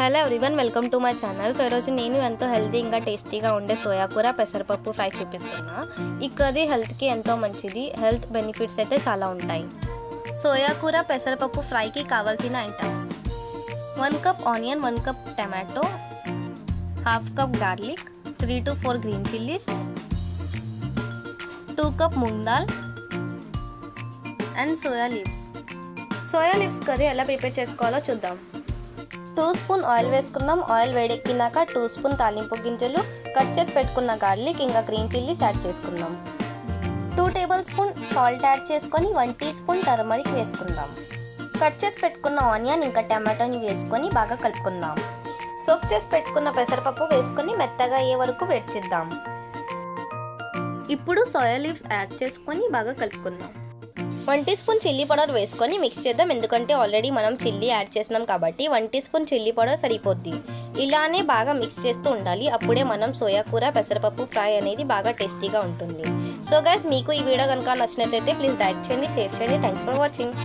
Hello everyone, welcome to my channel. So ఈరోజు నేను ఎంతో హెల్తీ ఇంకా టేస్టీగా ఉండే సోయా కూర పెసరపప్పు ఫ్రై చూపిస్తున్నా. ఈ కర్రీ హెల్త్కి ఎంతో మంచిది. హెల్త్ బెనిఫిట్స్ అయితే చాలా ఉంటాయి. సోయా కూర పెసరపప్పు ఫ్రైకి కావాల్సిన items: 1 cup onion, 1 cup tomato, half cup garlic, 3 to 4 green chillies, 2 cup moong dal and soya leaves. Soya leaves curry ఎలా ప్రిపేర్ చేసుకోవాలో చూద్దాం. 2 స్పూన్ ఆయిల్ వేసుకుందాం. ఆయిల్ వేడెక్కినాక 2 స్పూన్ తాలింపు గింజలు, కట్ చేసి పెట్టుకున్న గార్లిక్ ఇంకా గ్రీన్ చిల్లీస్ యాడ్ చేసుకుందాం. 2 టేబుల్ స్పూన్ సాల్ట్ యాడ్ చేసుకొని 1 టీ స్పూన్ టర్మరిక్ వేసుకుందాం. కట్ చేసి పెట్టుకున్న ఆనియన్ ఇంకా టమాటోని వేసుకొని బాగా కలుపుకుందాం. సోక్ చేసి పెట్టుకున్న పెసరపప్పు వేసుకొని మెత్తగా అయ్యే వరకు వేడిచిద్దాం. ఇప్పుడు సోయా లీవ్స్ యాడ్ చేసుకొని బాగా కలుపుకుందాం. 1 టీ స్పూన్ చిల్లీ పౌడర్ వేసుకొని మిక్స్ చేద్దాం. ఎందుకంటే ఆల్రెడీ మనం చిల్లీ యాడ్ చేసినాం కాబట్టి 1 టీ స్పూన్ చిల్లీ పౌడర్ సరిపోద్ది. ఇలానే బాగా మిక్స్ చేస్తూ ఉండాలి. అప్పుడే మనం సోయా కూర పెసరపప్పు ఫ్రై అనేది బాగా టేస్టీగా ఉంటుంది. సో గైస్, మీకు ఈ వీడియో కనుక నచ్చినట్లయితే ప్లీజ్ లైక్ చేయండి, షేర్ చేయండి. Thanks for watching.